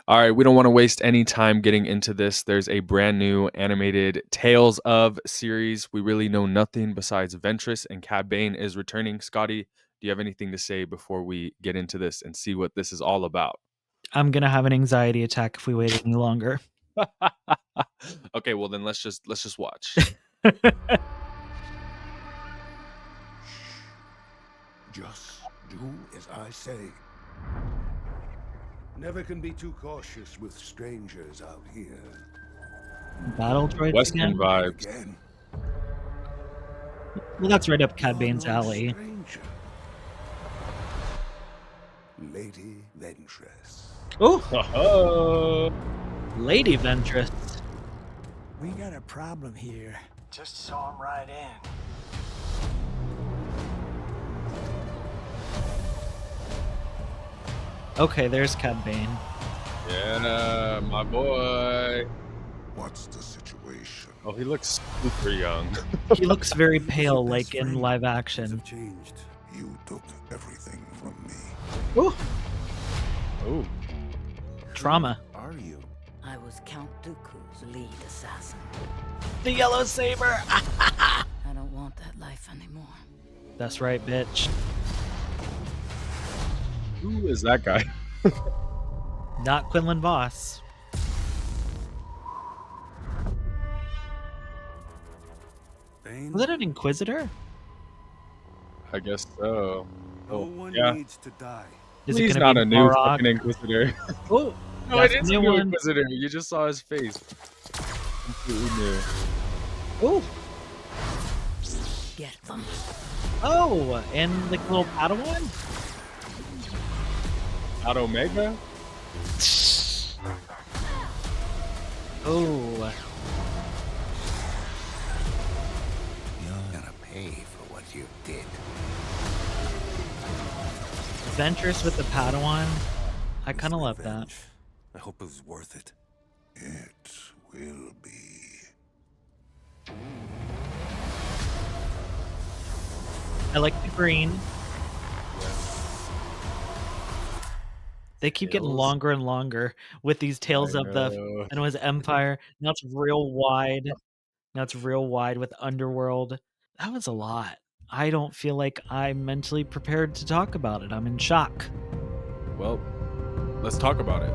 All right, we don't want to waste any time getting into this. There's a brand new animated Tales of series. We really know nothing besides Ventress and Cad Bane is returning. Scotty, do you have anything to say before we get into this and see what this is all about? I'm gonna have an anxiety attack if we wait any longer. Okay, well then let's just watch. Just do as I say. Never can be too cautious with strangers out here. Battle droids Western again? vibes. Again. Well, that's right up Cad Bane's Oh, no alley. stranger. Lady Ventress. Oh, Lady Ventress. We got a problem here. Just saw him right in. Okay, there's Cad Bane. Yeah, my boy. What's the situation? Oh, he looks super young. He looks very pale, like in live action. Changed. You took everything from me. Ooh, Oh, trauma. Are you? I was Count Dooku's lead assassin. The yellow saber. I don't want that life anymore. That's right, bitch. who is that guy? Not Quinlan Voss. Bane? Was that an Inquisitor? I guess so. No Oh, one yeah. needs to die. Is He's it gonna not be a new Morag? fucking Inquisitor. Oh, No, that's it is the a new new one. Inquisitor. You just saw his face. Completely new. Oh, Get them. oh, and like a little Padawan. Not Omega? Oh, You're gonna pay for what you did. Ventress with the Padawan. I kind of love that. I hope it was worth it. It will be. I like the green. They keep getting Tails. longer and longer with these tales I of the. know. And it was Empire. Now it's real wide. Now it's real wide with Underworld. That was a lot. I don't feel like I'm mentally prepared to talk about it. I'm in shock. Well, let's talk about it.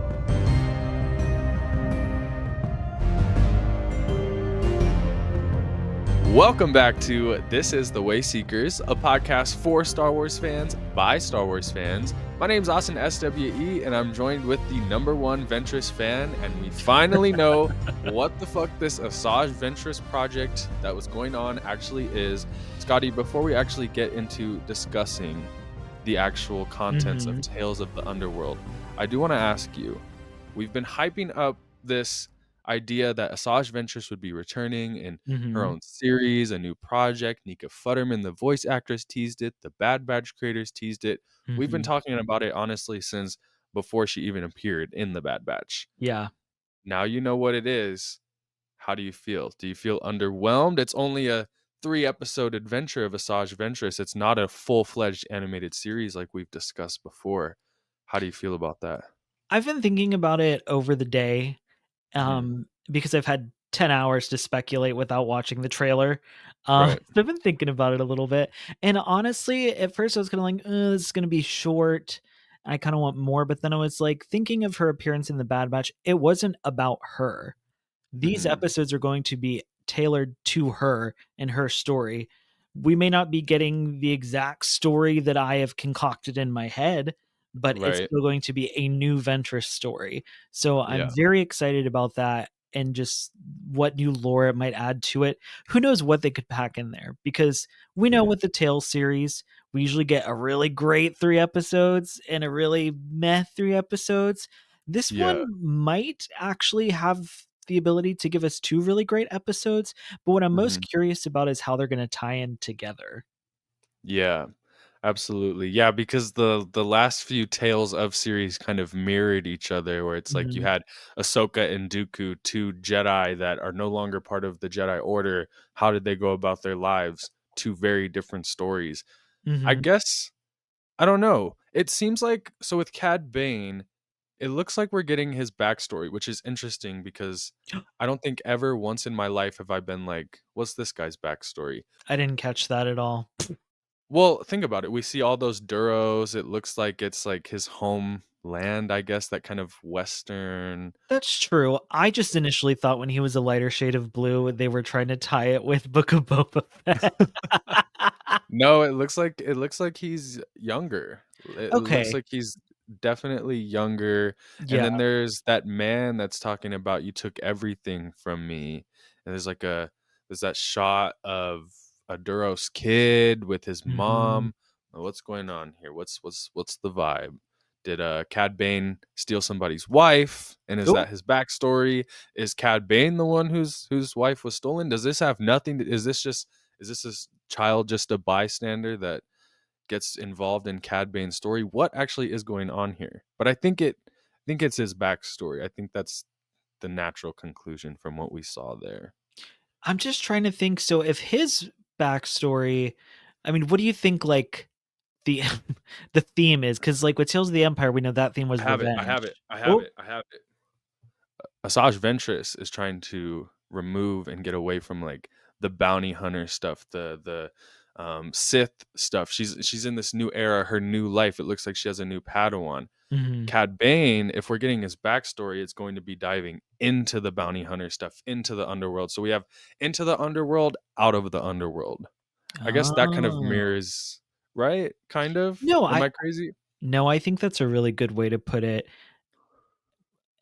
Welcome back to This is the Wayseekers, a podcast for Star Wars fans by Star Wars fans. My name's Austin SWE, and I'm joined with the #1 Ventress fan, and we finally know what the fuck this Asajj Ventress project that was going on actually is. Scotty, before we actually get into discussing the actual contents of Tales of the Underworld, I do want to ask you, we've been hyping up this idea that Asajj Ventress would be returning in her own series, a new project. Nika Futterman, the voice actress, teased it. The Bad Batch creators teased it. We've been talking about it, honestly, since before she even appeared in the Bad Batch. Yeah. Now you know what it is. How do you feel? Do you feel underwhelmed? It's only a 3-episode adventure of Asajj Ventress. It's not a full-fledged animated series like we've discussed before. How do you feel about that? I've been thinking about it over the day because I've had 10 hours to speculate without watching the trailer. Right. I've been thinking about it a little bit. And honestly, at first I was kind of like, this is going to be short. I kind of want more. But then I was like thinking of her appearance in the Bad Batch. It wasn't about her. These episodes are going to be tailored to her and her story. We may not be getting the exact story that I have concocted in my head, but it's Right. still going to be a new Ventress story. So I'm Yeah. very excited about that and just what new lore it might add to it. Who knows what they could pack in there? Because we know with the Tales series, we usually get a really great 3 episodes and a really meh 3 episodes. This Yeah. one might actually have the ability to give us 2 really great episodes, but what I'm most curious about is how they're going to tie in together. Yeah, absolutely. Yeah, because the last few Tales of series kind of mirrored each other, where it's like you had Ahsoka and Dooku, 2 Jedi that are no longer part of the Jedi Order. How did they go about their lives? 2 very different stories. I guess, I don't know. It seems like, so with Cad Bane, it looks like we're getting his backstory, which is interesting because I don't think ever once in my life have I been like, what's this guy's backstory? I didn't catch that at all. Well, think about it. We see all those Duros. It looks like it's like his homeland, I guess, that kind of Western. That's true. I just initially thought when he was a lighter shade of blue, they were trying to tie it with Book of Boba Fett. No, it looks like he's younger. It looks Okay. like he's definitely younger. And Yeah. then there's that man that's talking about you took everything from me. And there's that shot of a Duros kid with his Mhm. mom. What's going on here? What's the vibe? Did Cad Bane steal somebody's wife? And is Oh, that his backstory? Is Cad Bane the one whose wife was stolen? Does this have nothing to, is this child just a bystander that gets involved in Cad Bane's story? What actually is going on here? But I think it's his backstory. I think that's the natural conclusion from what we saw there. I'm just trying to think. So if his backstory, I mean, what do you think like the the theme is? Because like with Tales of the Empire, we know that theme was I have it. I have revenge. it. I have Oh, it. I have it. Asajj Ventress is trying to remove and get away from like the bounty hunter stuff, the Sith stuff. She's in this new era, her new life. It looks like she has a new Padawan. mhm. Cad Bane, if we're getting his backstory, it's going to be diving into the bounty hunter stuff, into the underworld. So we have into the underworld, out of the underworld. I guess that kind of Oh. mirrors, right? Kind of. No, Am I I crazy? no, I think that's a really good way to put it.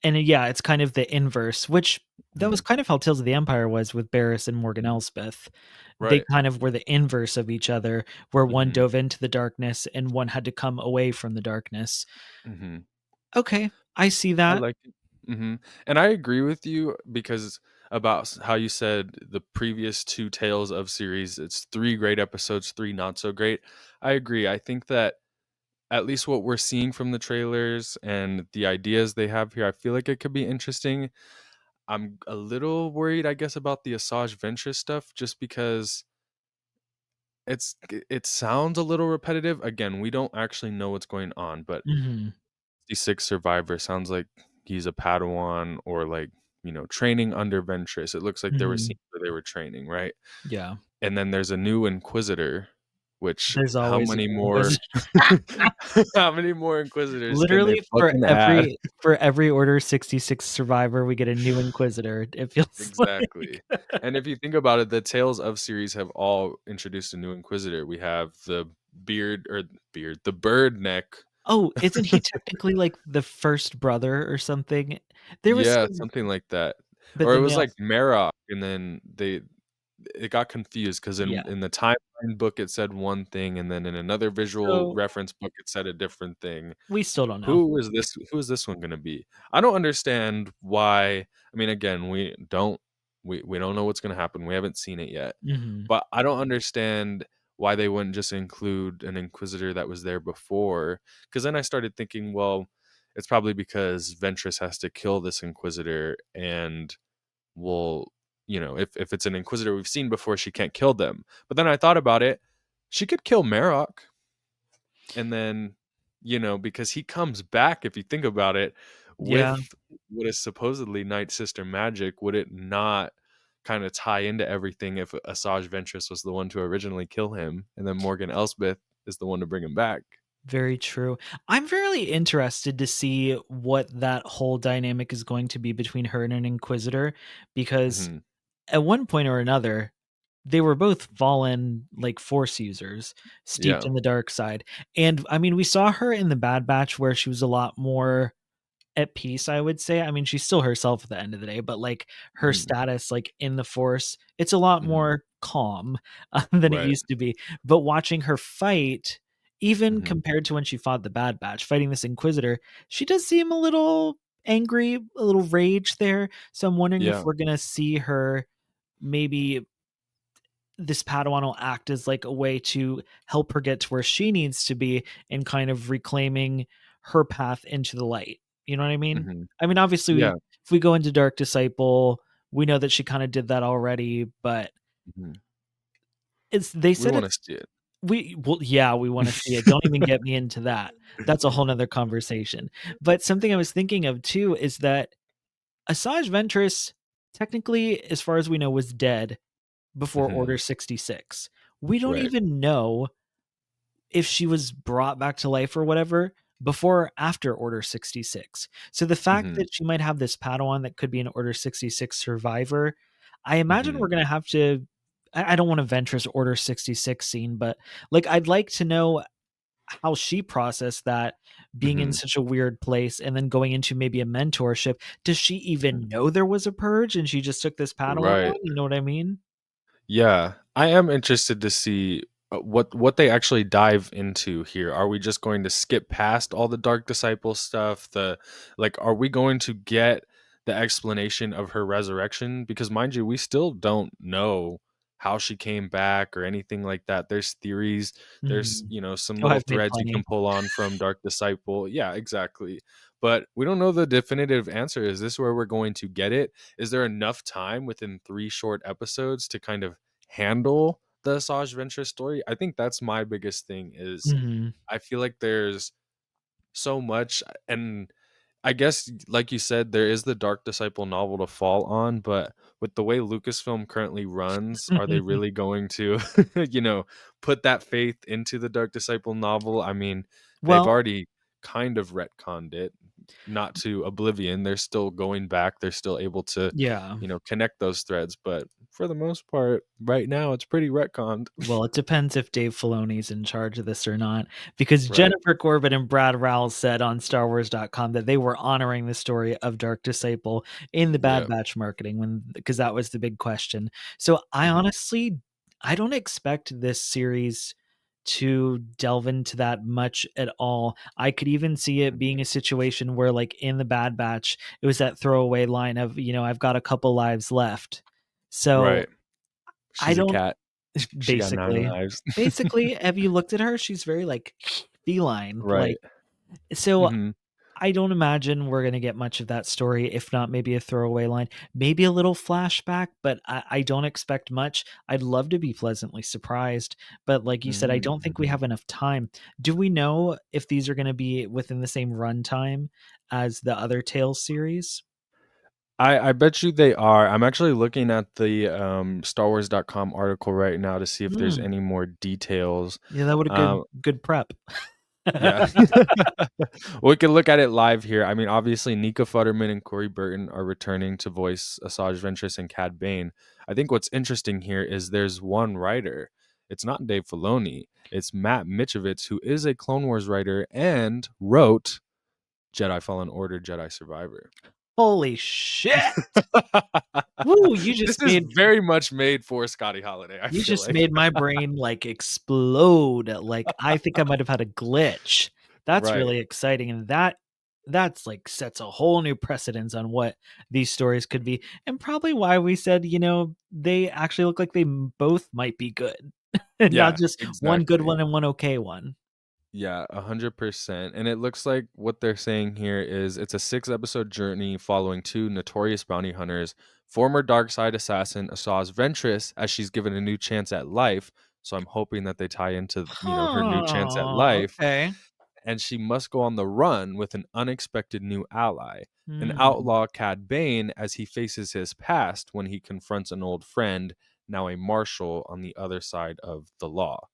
And yeah, it's kind of the inverse, which that was Mhm, kind of how Tales of the Empire was with Barriss and Morgan mhm. Elspeth. They Right. kind of were the inverse of each other, where one Mhm, dove into the darkness and one had to come away from the darkness. mhm. Okay, I see I that. like it. And I agree with you because about how you said the previous two Tales of series, it's three great episodes, three not so great. I agree. I think that at least what we're seeing from the trailers and the ideas they have here, I feel like it could be interesting. I'm a little worried, I guess, about the Asajj Ventress stuff just because it sounds a little repetitive. Again, we don't actually know what's going on, but Mhm, 66 Survivor sounds like he's a Padawan or like, training under Ventress. It looks like there were mhm. scenes where they were training, right? Yeah, And then there's a new Inquisitor, which there's how always a many new more Inquisitor. how many more Inquisitors can they Literally fucking add? for every Order 66 survivor, we get a new Inquisitor, it feels Exactly. like. And if you think about it, the Tales of series have all introduced a new Inquisitor. We have the bird neck. Oh, isn't he technically, like, the first brother or something? There was Yeah, some something like that. but Or it then they was like also Marok, and then it got confused because yeah. in the timeline book it said one thing, and then in another visual So, reference book it said a different thing. we still don't know. Who is this one gonna be? I don't understand why. I mean, again, we don't know what's gonna happen. We haven't seen it yet. Mhm. But I don't understand why they wouldn't just include an Inquisitor that was there before. Because then I started thinking, well, it's probably because Ventress has to kill this Inquisitor, and will, if it's an Inquisitor we've seen before, she can't kill them. But then I thought about it, she could kill Marok, and then, because he comes back, if you think about it, Yeah, with what is supposedly Night Sister magic, would it not kind of tie into everything if Asajj Ventress was the one to originally kill him, and then Morgan Elsbeth is the one to bring him back? very true. I'm really interested to see what that whole dynamic is going to be between her and an Inquisitor, because Hmm. at one point or another, they were both fallen, like, Force users, steeped Yeah. in the dark side, and, I mean, we saw her in the Bad Batch where she was a lot more at peace, I would say. I mean, she's still herself at the end of the day, but, like, her Hmm. status, like, in the Force, it's a lot Hmm. more calm, than it Right. used to be. But watching her fight, even Hmm. compared to when she fought the Bad Batch, fighting this Inquisitor, she does seem a little angry, a little rage there. So I'm wondering if Yeah. we're gonna see her, maybe this Padawan will act as like a way to help her get to where she needs to be and kind of reclaiming her path into the light. You know what I mean? Hmm. I mean, obviously, Yeah. if we go into Dark Disciple, we know that she kind of did that already, but Hmm. they We said want to it's see it. we want to see it. Don't even get me into that. That's a whole nother conversation. But something I was thinking of too is that Asajj Ventress, technically, as far as we know, was dead before Mhm. Order 66. We don't Right. even know if she was brought back to life or whatever before or after Order 66. So the fact Mhm. that she might have this Padawan that could be an Order 66 survivor, I imagine we're Mhm. going to have to. I don't want a Ventress Order 66 scene, but like I'd like to know how she processed that being in Mhm. such a weird place and then going into maybe a mentorship. Does she even know there was a purge and she just took this Padawan on? Right. You know what I mean? Yeah, I am interested to see what they actually dive into here. Are we just going to skip past all the Dark Disciple stuff? Are we going to get the explanation of her resurrection? Because mind you, we still don't know how she came back or anything like that. There's theories, there's, Mhm. some Oh, little I've made threads you can plenty. pull on from Dark Disciple. Yeah, exactly. But we don't know the definitive answer. Is this where we're going to get it? Is there enough time within 3 short episodes to kind of handle the Asajj Ventress story? I think that's my biggest thing is Mhm. I feel like there's so much, and I guess like you said, there is the Dark Disciple novel to fall on, but with the way Lucasfilm currently runs, are they really going to, you know, put that faith into the Dark Disciple novel? I mean, they've Well, already kind of retconned it, not to oblivion. They're still going back. They're still able to, yeah. connect those threads, but for the most part, right now, it's pretty retconned. Well, it depends if Dave Filoni's in charge of this or not, because Right. Jennifer Corbett and Brad Rowell said on StarWars.com that they were honoring the story of Dark Disciple in the Bad Yeah. Batch marketing because that was the big question. So I Mhm. honestly I don't expect this series to delve into that much at all. I could even see it being a situation where like in the Bad Batch, it was that throwaway line of, I've got a couple lives left. So Right. I She's a don't cat. She got 9 basically. lives. Basically, have you looked at her? She's very, like, feline, Right. so Mhm. I don't imagine we're gonna get much of that story, if not maybe a throwaway line, maybe a little flashback, but I don't expect much. I'd love to be pleasantly surprised, but like you said, I don't think we Mhm. have enough time. Do we know if these are gonna be within the same runtime as the other Tales series? I bet you they are. I'm actually looking at the, StarWars.com article right now to see if there's Hmm. any more details. Yeah, that would a Um, good prep. yeah. We can look at it live here. I mean, obviously, Nika Futterman and Corey Burton are returning to voice Asajj Ventress and Cad Bane. I think what's interesting here is there's one writer. It's not Dave Filoni. It's Matt Mitchevitz, who is a Clone Wars writer and wrote Jedi Fallen Order, Jedi Survivor. Holy shit! Woo, This is very much made for Scotty Holiday, I you feel just like. made my brain, like, explode, like, I think I might have had a glitch. That's Right. really exciting, and that's, like, sets a whole new precedence on what these stories could be, and probably why we said, they actually look like they both might be good, and not Yeah, just one good exactly. one and one okay one. Yeah, 100%. And it looks like what they're saying here is it's a 6-episode journey following 2 notorious bounty hunters, former dark side assassin Asajj Ventress, as she's given a new chance at life. So I'm hoping that they tie into, her new chance at Huh, life. okay. And she must go on the run with an unexpected new ally, an Hmm. outlaw Cad Bane, as he faces his past when he confronts an old friend, now a marshal on the other side of the law.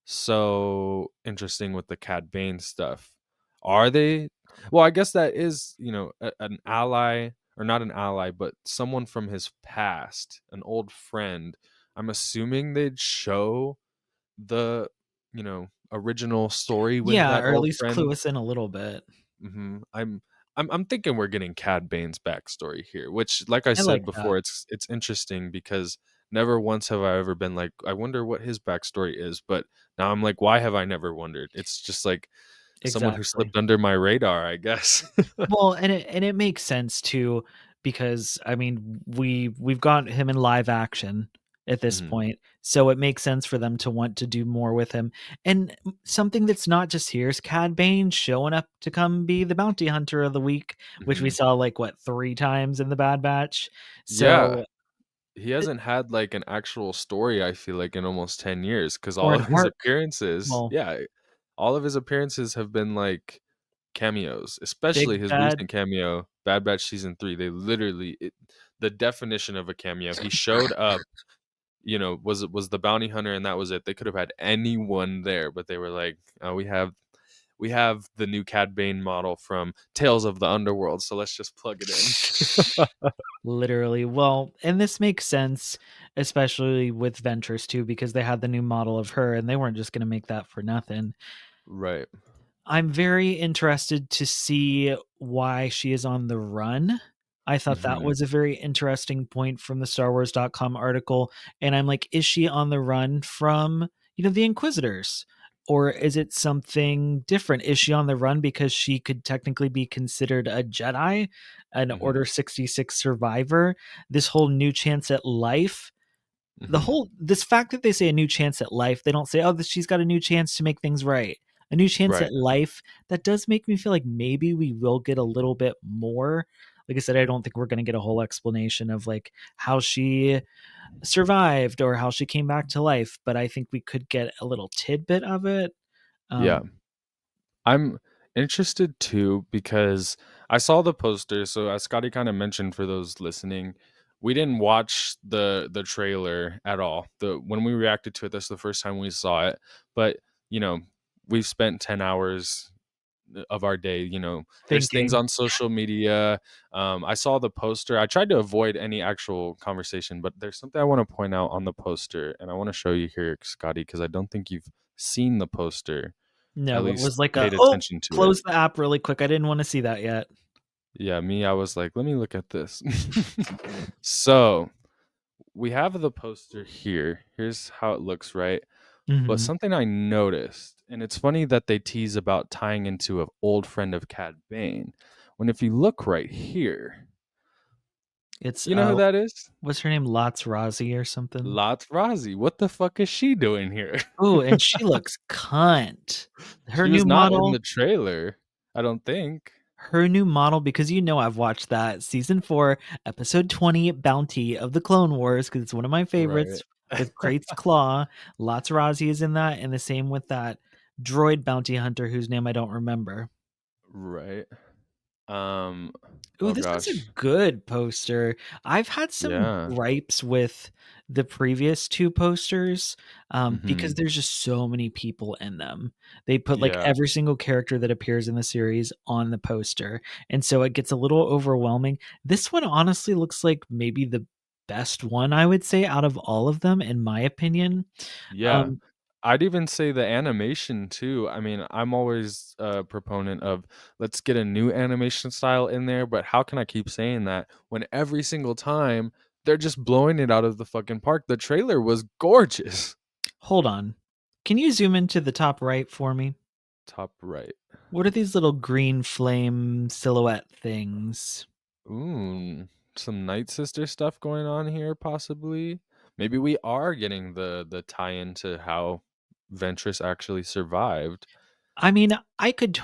So interesting with the Cad Bane stuff. Are they? Well, I guess that is, an ally, or not an ally, but someone from his past, an old friend. I'm assuming they'd show the, original story with Yeah, that or at old least clue friend. us in a little bit. I'm thinking we're getting Cad Bane's backstory here, which, like I I like said that. before, it's interesting because never once have I ever been like, I wonder what his backstory is. But now I'm like, why have I never wondered? It's just like someone who Exactly. slipped under my radar, I guess. Well, and it makes sense too because I mean we've got him in live action at this Mhm, point. So it makes sense for them to want to do more with him. And something that's not just here is Cad Bane showing up to come be the bounty hunter of the week, which we mhm. saw like what 3 times in the Bad Batch. Yeah, So he hasn't had like an actual story, I feel like, in almost 10 years, because Or all an of his arc. appearances, Well, yeah, all of his appearances have been like cameos, Big especially his Bad. recent cameo, Bad Batch season 3. They literally the definition of a cameo. He showed up, was the bounty hunter, and that was it. They could have had anyone there, but they were like, we have the new Cad Bane model from Tales of the Underworld, so let's just plug it in. Literally. Well, and this makes sense, especially with Ventress too, because they had the new model of her and they weren't just going to make that for nothing. Right. I'm very interested to see why she is on the run. I thought that Hmm. was a very interesting point from the StarWars.com article. And I'm like, is she on the run from, the Inquisitors? Or is it something different? Is she on the run because she could technically be considered a Jedi, an Hmm. Order 66 survivor? This whole new chance at life, Hmm. this fact that they say a new chance at life, they don't say, oh, she's got a new chance to make things right. A new chance Right. at life, that does make me feel like maybe we will get a little bit more. Like I said, I don't think we're going to get a whole explanation of like how she survived or how she came back to life, but I think we could get a little tidbit of it. Yeah. um I'm interested too because I saw the poster. So as Scotty kind of mentioned for those listening, we didn't watch the trailer at all. The When we reacted to it, that's the first time we saw it. But you know, we've spent 10 hours of our day. There's things Thinking. on social media. I saw the poster. I tried to avoid any actual conversation, but there's something I want to point out on the poster, and I want to show you here, Scotty, because I don't think you've seen the poster, at No, it least was like paid oh, attention to it. close the app really quick. I didn't want to see that yet. Yeah, me, I was like, let me look at this. So we have the poster here. Here's how it looks, right? But Mhm. something I noticed, and it's funny that they tease about tying into an old friend of Cad Bane, when if you look right here, It's you know who that is? what's her name? Latts Razzi or something. Latts Razzi. What the fuck is she doing here? Oh, and she looks cunt. Her She new was not in model the trailer, I don't think. her new model, because I've watched that season 4, episode 20 Bounty of the Clone Wars, because it's one of my Right. favorites with Krayt's Claw. Latts Razzi is in that, and the same with that droid bounty hunter whose name I don't remember. Right. Um, Ooh, oh this is a gosh. good poster. I've had some Yeah. gripes with the previous 2 posters, because Mhm. there's just so many people in them. They put, like, Yeah. every single character that appears in the series on the poster, and so it gets a little overwhelming. This one honestly looks like maybe the best one, I would say, out of all of them, in my opinion. Yeah. Um, I'd even say the animation too. I mean, I'm always a proponent of let's get a new animation style in there, but how can I keep saying that when every single time they're just blowing it out of the fucking park? The trailer was gorgeous. Hold on. Can you zoom into the top right for me? Top right. What are these little green flame silhouette things? Ooh, some Nightsister stuff going on here, possibly. Maybe we are getting the tie-in to how Ventress actually survived. I mean, I could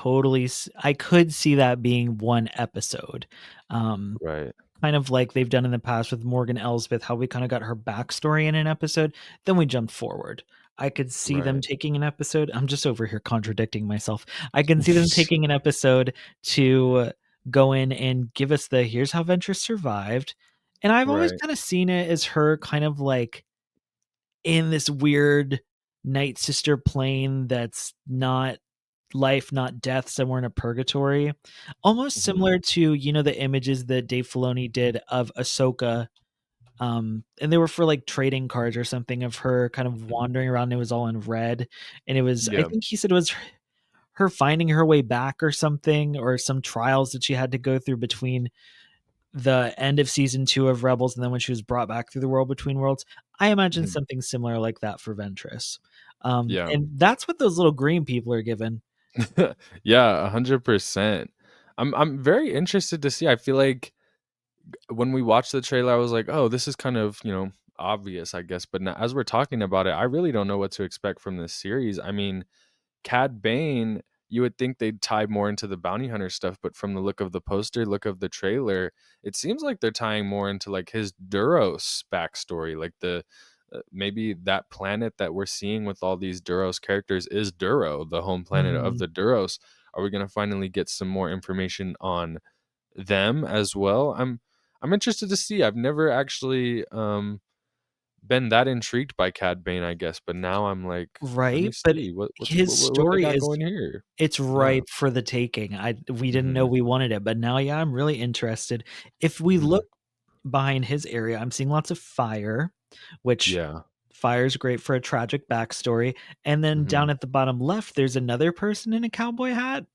see that being one episode. Um, Right. kind of like they've done in the past with Morgan Elsbeth, how we kind of got her backstory in an episode, then we jumped forward. I could see them Right. taking an episode. I'm just over here contradicting myself. I can see them taking an episode to go in and give us the here's how Ventress survived. And I've always Right. kind of seen it as her kind of like in this weird Night Sister plane that's not life, not death, somewhere in a purgatory. Almost Mhm. similar to, the images that Dave Filoni did of Ahsoka. And they were for like trading cards or something of her kind of Mhm. wandering around. It was all in red. And it was, I Yeah. think he said it was her finding her way back or something, or some trials that she had to go through between the end of season 2 of Rebels and then when she was brought back through the world between worlds. I imagine Mhm. something similar like that for Ventress. Yeah. And that's what those little green people are given. Yeah, 100%. I'm very interested to see. I feel like when we watched the trailer, I was like, "Oh, this is kind of, obvious, I guess." But now, as we're talking about it, I really don't know what to expect from this series. I mean, Cad Bane, you would think they'd tie more into the bounty hunter stuff, but from the look of the poster, look of the trailer, it seems like they're tying more into like his Duros backstory, like the maybe that planet that we're seeing with all these Duros characters is Duro, the home planet of Mhm. the Duros. Are we going to finally get some more information on them as well? I'm interested to see. I've never actually been that intrigued by Cad Bane, I guess, but now I'm like, let me Right, but see his what they story got is going here. it's Yeah. ripe for the taking. We didn't know Mhm. we wanted it, but now, yeah, I'm really interested. If we Mhm. look behind his area, I'm seeing lots of fire, which Yeah. fire's great for a tragic backstory, and then down Mhm. at the bottom left, there's another person in a cowboy hat.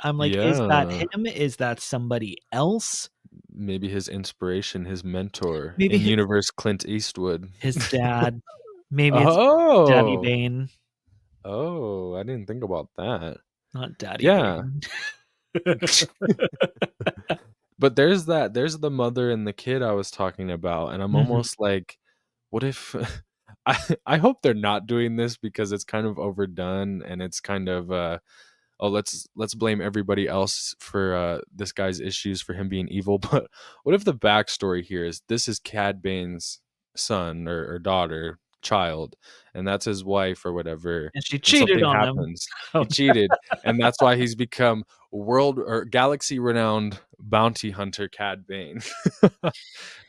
I'm like, "Is that Yeah. him? Is that somebody else?" Maybe his inspiration, his mentor Maybe in universe Clint Eastwood. his dad. Maybe it's Daddy Oh. Bane, Oh, I didn't think about that. not Daddy Yeah. Bane. But there's the mother and the kid I was talking about, and I'm Mhm. almost like, what if I hope they're not doing this because it's kind of overdone and it's kind of oh, let's blame everybody else for this guy's issues for him being evil. But what if the backstory here is this is Cad Bane's son or daughter, child, and that's his wife or whatever, And she and cheated something on him. happens. He Oh, cheated, and that's why he's become world or galaxy renowned bounty hunter Cad Bane.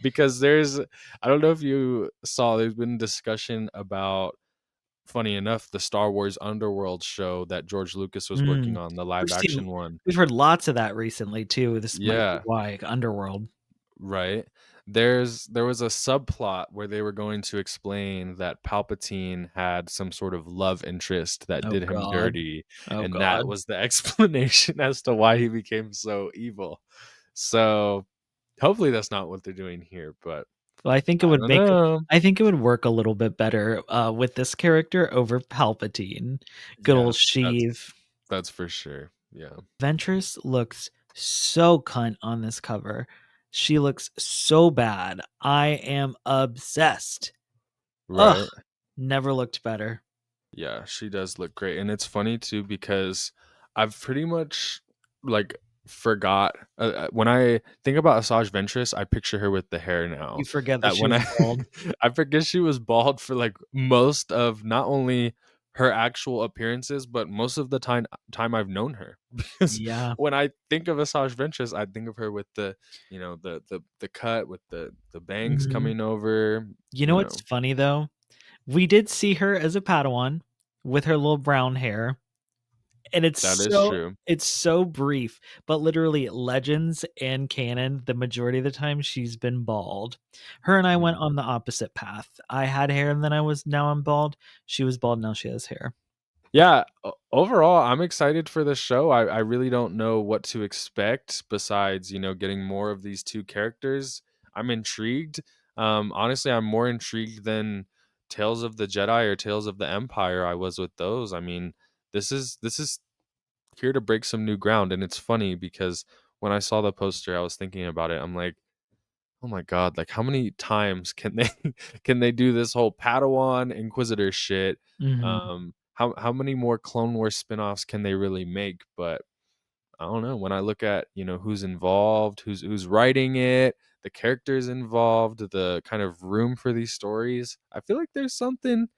Because I don't know if you saw, there's been discussion about, funny enough, the Star Wars Underworld show that George Lucas was working mm. on, the We've live seen action one. we've heard lots of that recently too. This might be Yeah, why, Underworld. right. There was a subplot where they were going to explain that Palpatine had some sort of love interest that Oh did him god. dirty, Oh and that god. was the explanation as to why he became so evil. So hopefully that's not what they're doing here, but Well, I don't know. I think it would work a little bit better, with this character over Palpatine. Good Yeah, old Sheev. that's for sure. Yeah. Ventress looks so cunt on this cover. She looks so bad. I am obsessed. Ugh, Right. never looked better. Yeah, she does look great. And it's funny too because I've pretty much like forgot when I think about Asajj Ventress, I picture her with the hair You now. forget that That she when was I bald. I forget she was bald for like most of not only her actual appearances, but most of the time I've known her. Because Yeah. when I think of Asajj Ventress, I think of her with the, the cut with the bangs Mhm. coming over, You know you what's know. funny though? We did see her as a Padawan with her little brown hair, and That is true. it's so brief, but literally Legends and canon, the majority of the time she's been bald. Her and I went Mhm. on the opposite path. I had hair and then now I'm bald. She was bald, now she has hair. Yeah, overall, I'm excited for the show. I really don't know what to expect besides, getting more of these two characters. I'm intrigued. Honestly, I'm more intrigued than Tales of the Jedi or Tales of the Empire I was with those. I mean, this is here to break some new ground, and it's funny because when I saw the poster, I was thinking about it. I'm like, oh my god, like how many times can they can they do this whole Padawan Inquisitor shit? Mhm. How many more Clone Wars spin-offs can they really make? But I don't know. When I look at, who's involved, who's writing it, the characters involved, the kind of room for these stories, I feel like there's something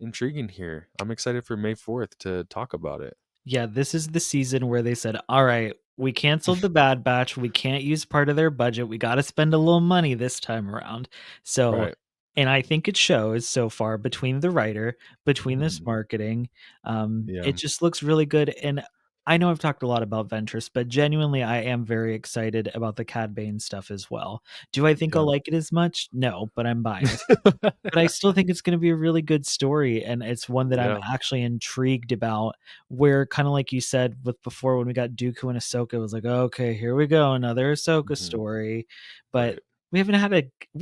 intriguing here. I'm excited for May 4th to talk about it. Yeah, this is the season where they said, "All right, we canceled the Bad Batch. We can't use part of their budget. We got to spend a little money this time around." So, Right. and I think it shows so far between the writer, between this Mhm. marketing. Yeah. It just looks really good. And I know I've talked a lot about Ventress, but genuinely, I am very excited about the Cad Bane stuff as well. Do I think I'll Yeah. like it as much? No, but I'm biased. But I still think it's gonna be a really good story, and it's one that I'm Yeah. actually intrigued about, where kinda like you said with before when we got Dooku and Ahsoka, it was like, "Okay, here we go, another Ahsoka Mhm. story." But Right. we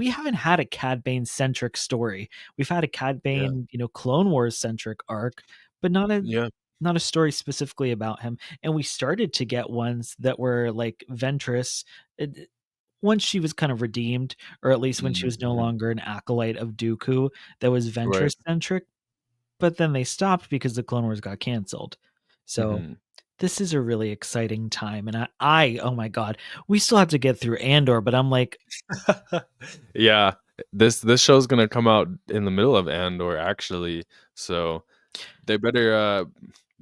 haven't had a Cad Bane-centric story. We've had a Cad Yeah. Bane, Clone Wars-centric arc, but Yeah. not a story specifically about him, and we started to get ones that were like Ventress, once she was kind of redeemed, or at least when she Mhm. was no Mhm. longer an acolyte of Dooku, that was Right. Ventress centric, but then they stopped because the Clone Wars got canceled. So Mhm. This is a really exciting time, and oh my god, we still have to get through Andor, but I'm like, Yeah, this show's gonna come out in the middle of Andor, actually, so they better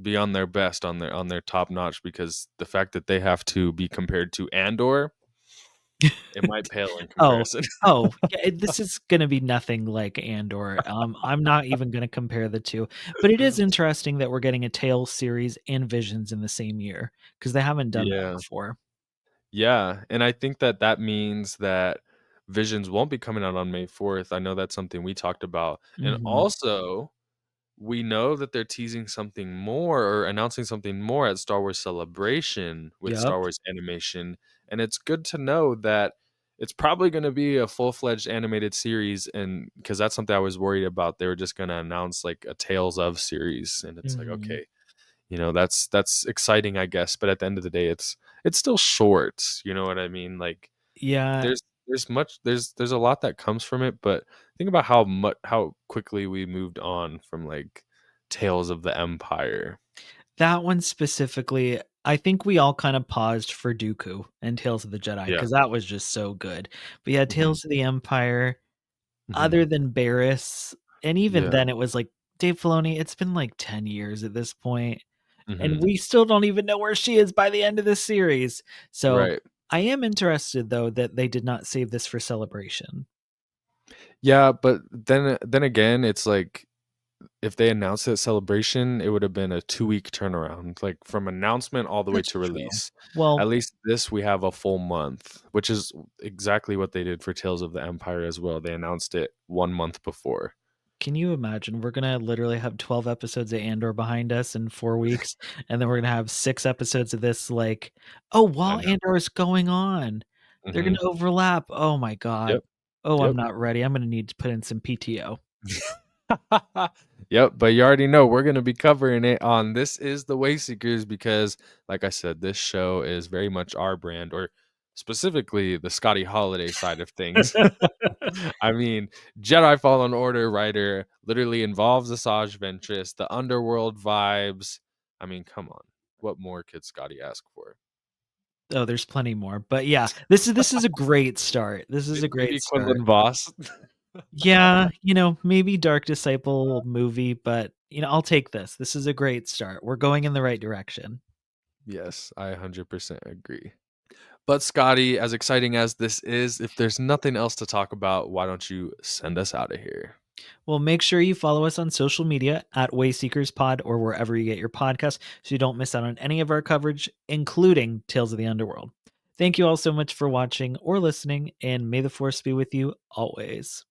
be on their best, on their top notch, because the fact that they have to be compared to Andor, it might pale in oh, comparison. yeah, this is gonna be nothing like Andor. I'm not even gonna compare the two, but it is interesting that we're getting a Tales series and Visions in the same year because they haven't done that Yeah. before. Yeah, and I think that that means that Visions won't be coming out on May 4th. I know that's something we talked about. And Mhm. also, we know that they're teasing something more or announcing something more at Star Wars Celebration with Yep. Star Wars Animation. And it's good to know that it's probably going to be a full-fledged animated series, and because that's something I was worried about. They were just going to announce like a Tales of series, and it's like, Mhm. okay, that's exciting, I guess, but at the end of the day, it's still short, you know what I mean? Like, Yeah, there's a lot that comes from it, but think about how quickly we moved on from, like, Tales of the Empire. that one specifically, I think we all kind of paused for Dooku and Tales of the Jedi Yeah. because that was just so good. But yeah, Mhm, Tales of the Empire, mhm. other than Barriss, and even Yeah. then it was like Dave Filoni, it's been like 10 years at this point, and Mhm. we still don't even know where she is by the end of this series. So Right. I am interested though that they did not save this for Celebration. Yeah, but then again, it's like, if they announced it Celebration, it would have been a 2-week turnaround, like, from announcement all the way That's to true. release. Well, At least this, we have a full month, which is exactly what they did for Tales of the Empire as well. They announced it 1 month before. can you imagine? We're gonna literally have 12 episodes of Andor behind us in 4 weeks, and then we're gonna have 6 episodes of this, like, oh, I while know. Andor is going on. They're gonna Mhm. overlap. Oh my god. Yep. Oh, I'm Yep. not ready. I'm gonna need to put in some PTO. Yep, but you already know we're gonna be covering it on This Is the Wayseekers because, like I said, this show is very much our brand, or specifically the Scotty Holiday side of things. I mean, Jedi Fallen Order writer literally involves Asajj Ventress, the Underworld vibes. I mean, come on. What more could Scotty ask for? Oh, there's plenty more, but yeah, this is a great start. This is a Maybe great start. Quinlan Voss. Yeah, maybe Dark Disciple movie, but, I'll take this. This is a great start. We're going in the right direction. Yes, I 100% agree. But Scotty, as exciting as this is, if there's nothing else to talk about, why don't you send us out of here? Well, make sure you follow us on social media at WayseekersPod or wherever you get your podcasts so you don't miss out on any of our coverage, including Tales of the Underworld. Thank you all so much for watching or listening, and may the Force be with you always.